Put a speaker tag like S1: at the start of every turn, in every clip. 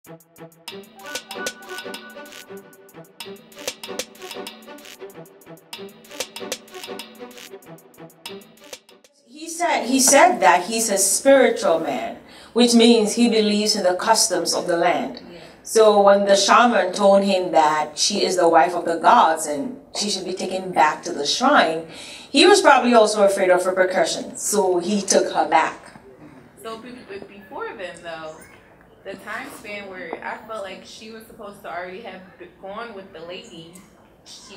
S1: He said that he's a spiritual man, which means he believes in the customs of the land. So when the shaman told him that she is the wife of the gods and she should be taken back to the shrine, he was probably also afraid of repercussions. So he took her back.
S2: So before then, though, the time span where I felt like she was supposed to already have gone with the lady,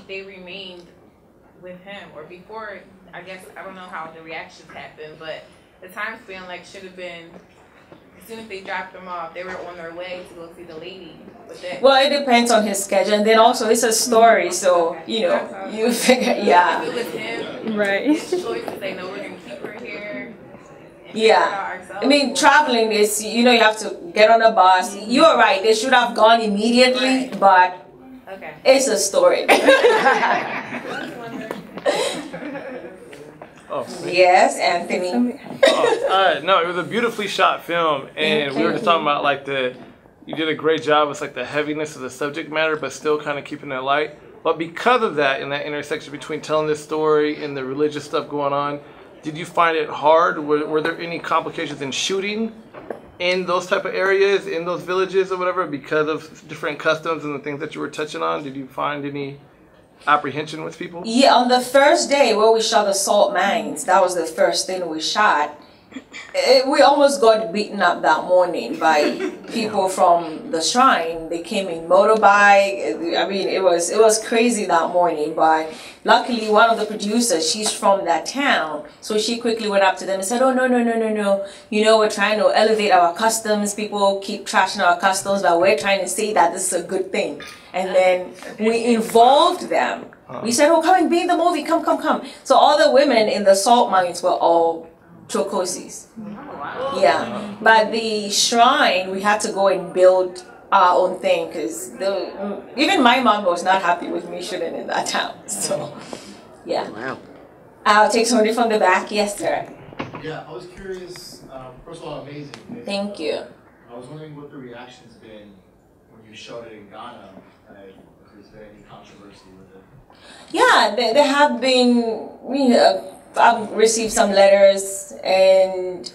S2: they remained with him. Or before, I guess, I don't know how the reactions happened, but the time span like should have been, as soon as they dropped them off, they were on their way to go see the lady.
S1: Well, it depends on his schedule, and then also it's a story, so you know, you figure, yeah.
S2: If it was him,
S3: right?
S2: His choice to say no, we're gonna keep her here.
S1: Yeah, I mean, traveling is, you know, you have to get on a bus. You are right; they should have gone immediately, but
S2: okay,
S1: it's a story.
S4: Oh,
S1: yes, Anthony.
S4: No, it was a beautifully shot film, and we were just talking about like you did a great job with like the heaviness of the subject matter, but still kind of keeping it light. But because of that, in that intersection between telling this story and the religious stuff going on, did you find it hard? Were there any complications in shooting in those type of areas, in those villages or whatever, because of different customs and the things that you were touching on? Did you find any apprehension with people?
S1: Yeah, on the first day where we shot the salt mines, that was the first thing we shot. We almost got beaten up that morning by people from the shrine. They came in motorbike. I mean, it was crazy that morning. But luckily, one of the producers, she's from that town, so she quickly went up to them and said, "Oh, no, no, no, no, no. You know, we're trying to elevate our customs. People keep trashing our customs, but we're trying to say that this is a good thing." And then we involved them. We said, "Oh, come and be in the movie. Come, come, come." So all the women in the salt mines were all Chokosis. Yeah, but the shrine, we had to go and build our own thing because even my mom was not happy with me shooting in that town. So, yeah.
S5: Wow.
S1: I'll take somebody from the back. Yes, sir.
S6: Yeah, I was curious. First of all, amazing.
S1: Thank you.
S6: I was wondering what the reaction's been when you showed it in Ghana. If there's been any controversy with it.
S1: Yeah, there have been, you know, I've received some letters, and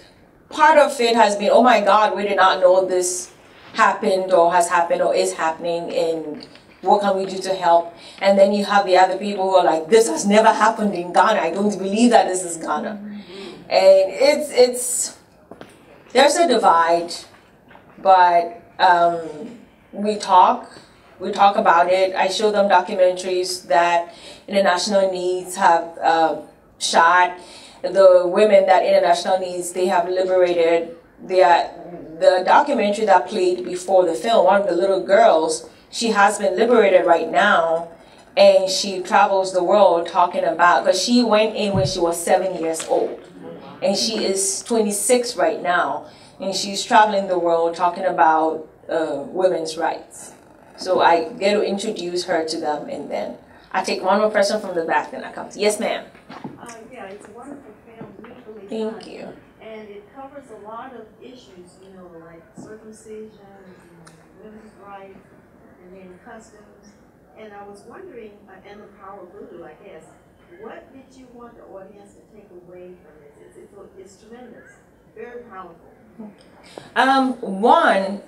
S1: part of it has been, "Oh my God, we did not know this happened or has happened or is happening, and what can we do to help?" And then you have the other people who are like, "This has never happened in Ghana. I don't believe that this is Ghana." And it's there's a divide, but we talk about it. I show them documentaries that International Needs have shot. The women that International Needs, they have liberated. The documentary that played before the film, one of the little girls, she has been liberated right now, and she travels the world talking about, because she went in when she was 7 years old, and she is 26 right now, and she's traveling the world talking about women's rights. So I get to introduce her to them, and then I take one more person from the back, then I come to, yes ma'am.
S7: Yeah, it's a wonderful film, beautifully
S1: Thank
S7: done.
S1: you.
S7: And it covers a lot of issues, you know, like circumcision, women's rights, and then customs. And I was wondering, and the power of voodoo, I guess, what did you want the audience to take away from this? It's tremendous, very powerful.
S1: One,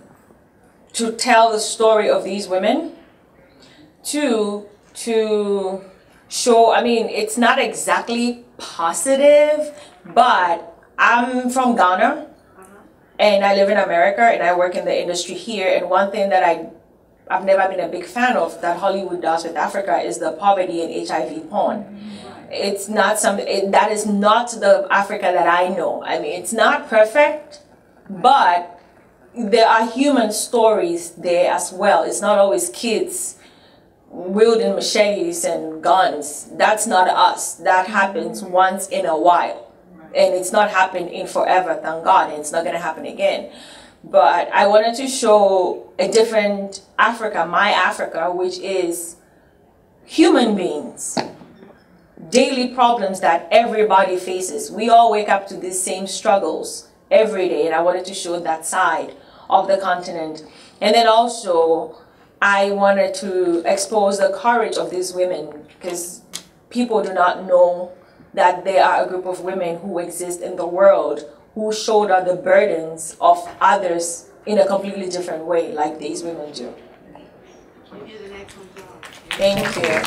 S1: to tell the story of these women. Two, to show, I mean, it's not exactly positive, but I'm from Ghana, and I live in America, and I work in the industry here, and one thing that I've never been a big fan of that Hollywood does with Africa is the poverty and HIV porn. It's not something, that is not the Africa that I know. I mean, it's not perfect, but there are human stories there as well. It's not always kids wielding machetes and guns. That's not us. That happens once in a while. And it's not happening forever, thank God, and it's not going to happen again. But I wanted to show a different Africa, my Africa, which is human beings. Daily problems that everybody faces. We all wake up to these same struggles every day, and I wanted to show that side of the continent. And then also, I wanted to expose the courage of these women, because people do not know that there are a group of women who exist in the world who shoulder the burdens of others in a completely different way, like these women do.
S7: You did an excellent job.
S1: Thank you.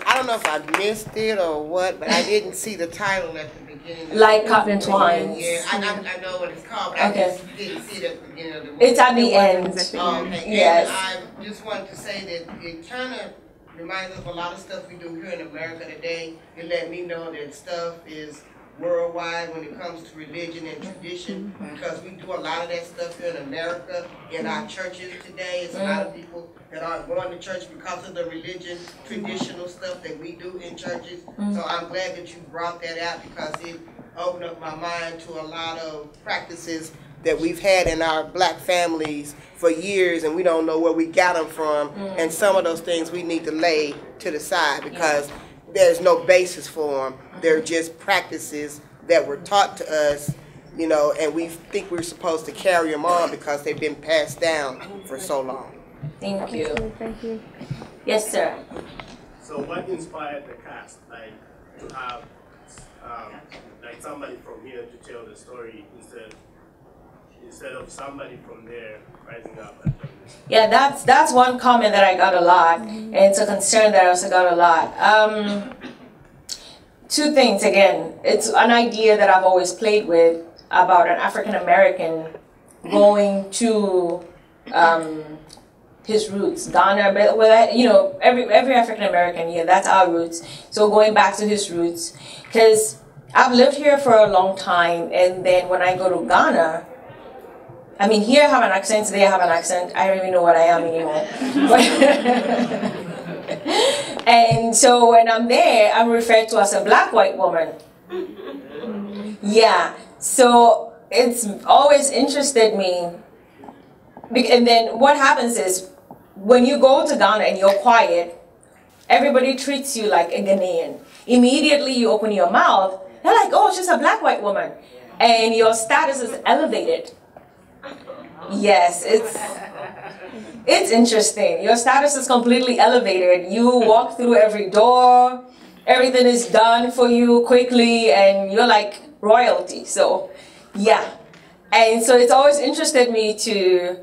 S3: I don't know if I missed it or what, but I didn't see the title at the beginning.
S1: Like Cotton Twines.
S3: Yeah, I know what it's called, but
S1: Okay.
S3: I just didn't see it at the beginning of the movie.
S1: It's at the end.
S3: Okay.
S1: Yes.
S3: And I just wanted to say that it kind of reminds us of a lot of stuff we do here in America today. It let me know that stuff is worldwide when it comes to religion and tradition, because we do a lot of that stuff here in America in our churches today. It's a lot of people that aren't going to church because of the religion, traditional stuff that we do in churches. So I'm glad that you brought that out, because it opened up my mind to a lot of practices that we've had in our black families for years, and we don't know where we got them from. And some of those things we need to lay to the side, because there's no basis for them. They're just practices that were taught to us, you know, and we think we're supposed to carry them on because they've been passed down for so long.
S1: Thank you.
S5: Thank you.
S1: Yes, sir.
S8: So what inspired the cast, like, to have like somebody from here to tell the story instead of somebody from there rising up and telling this?
S1: Yeah, that's one comment that I got a lot, and it's a concern that I also got a lot. Two things again. It's an idea that I've always played with about an African American going to his roots, Ghana, but well, you know, every African American, yeah, that's our roots. So going back to his roots, because I've lived here for a long time, and then when I go to Ghana, I mean, here I have an accent, there I have an accent. I don't even know what I am anymore. And so when I'm there, I'm referred to as a black white woman. Yeah, so it's always interested me. And then what happens is, when you go to Ghana and you're quiet, everybody treats you like a Ghanaian. Immediately you open your mouth, they're like, oh, she's a black white woman. And your status is elevated. Yes, it's interesting. Your status is completely elevated. You walk through every door, everything is done for you quickly, and you're like royalty. So, yeah. And so it's always interested me to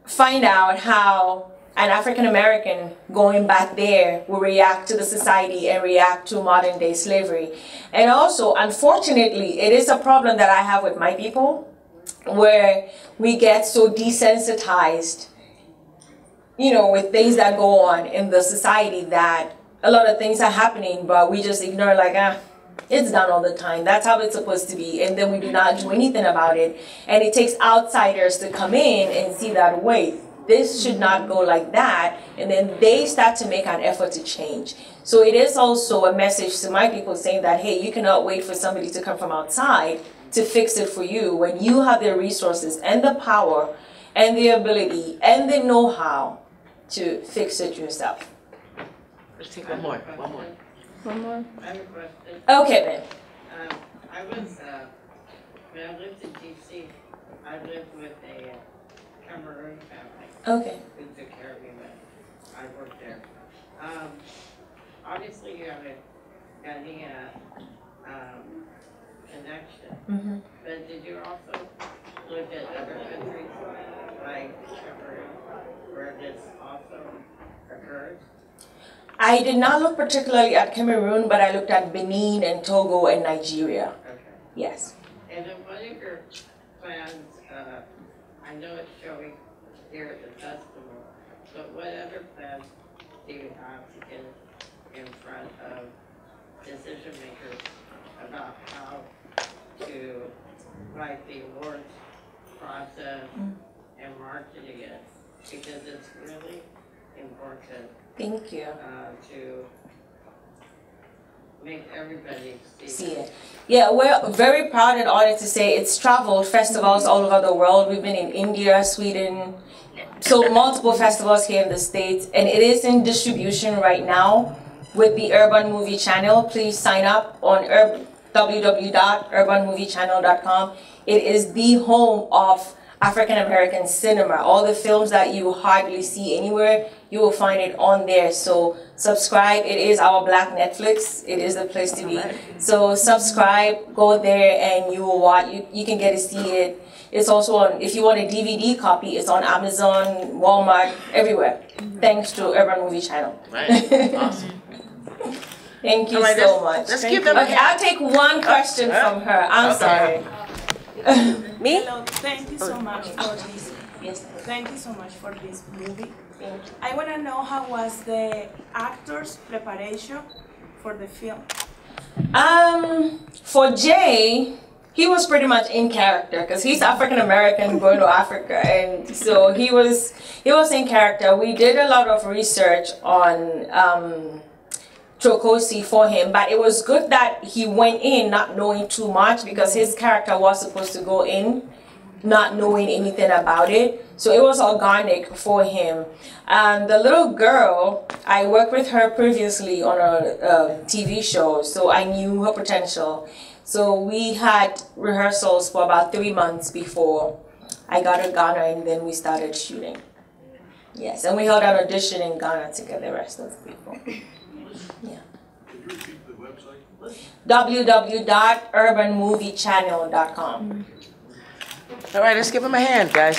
S1: find out how an African American going back there will react to the society and react to modern day slavery. And also, unfortunately, it is a problem that I have with my people, where we get so desensitized, you know, with things that go on in the society, that a lot of things are happening, but we just ignore, like, it's done all the time. That's how it's supposed to be. And then we do not do anything about it. And it takes outsiders to come in and see that, wait, this should not go like that. And then they start to make an effort to change. So it is also a message to my people saying that, hey, you cannot wait for somebody to come from outside to fix it for you when you have the resources and the power and the ability and the know-how to fix it yourself.
S9: Let's take one more.
S5: One more.
S10: I have a question.
S1: Okay, then.
S10: I was, when I lived in DC, I lived with a Cameroon family.
S1: Okay.
S10: Who took care of me when I worked there. Obviously, you have a Ghanaian connection. But did you also look at other countries like Cameroon, where this also occurs?
S1: I did not look particularly at Cameroon, but I looked at Benin and Togo and Nigeria.
S10: Okay.
S1: Yes.
S10: And then what are your plans? I know it's showing here at the festival, but what other plans do you have to get in front of decision makers about how to write the awards process and marketing it? Because it's really important.
S1: Thank you.
S10: To make everybody
S1: See it. Yeah, we're very proud and honored to say it's traveled festivals all over the world. We've been in India, Sweden, so multiple festivals here in the States, and it is in distribution right now with the Urban Movie Channel. Please sign up on www.urbanmoviechannel.com. It is the home of African American cinema. All the films that you hardly see anywhere, you will find it on there. So subscribe. It is our Black Netflix. It is the place to be. So subscribe, go there, and you will watch. You can get to see it. It's also on, if you want a DVD copy, it's on Amazon, Walmart, everywhere. Thanks to Urban Movie Channel.
S9: Right. Awesome.
S1: Thank you
S9: All right,
S1: so much.
S9: Let's give them
S1: Okay, I'll take one question from her. I'm sorry.
S9: Me?
S5: Hello, thank you so much for this.
S1: Yes.
S5: Thank you so much for this movie. I want to know how was the actors' preparation for the film.
S1: For Jay, he was pretty much in character because he's African American going to Africa, and so he was in character. We did a lot of research on Trokosi for him, but it was good that he went in not knowing too much because his character was supposed to go in not knowing anything about it. So it was organic for him. The little girl, I worked with her previously on a TV show, so I knew her potential. So we had rehearsals for about 3 months before I got to Ghana, and then we started shooting. Yes, and we held an audition in Ghana to get the rest of the people. Yeah. www.urbanmoviechannel.com.
S9: All right, let's give him a hand, guys.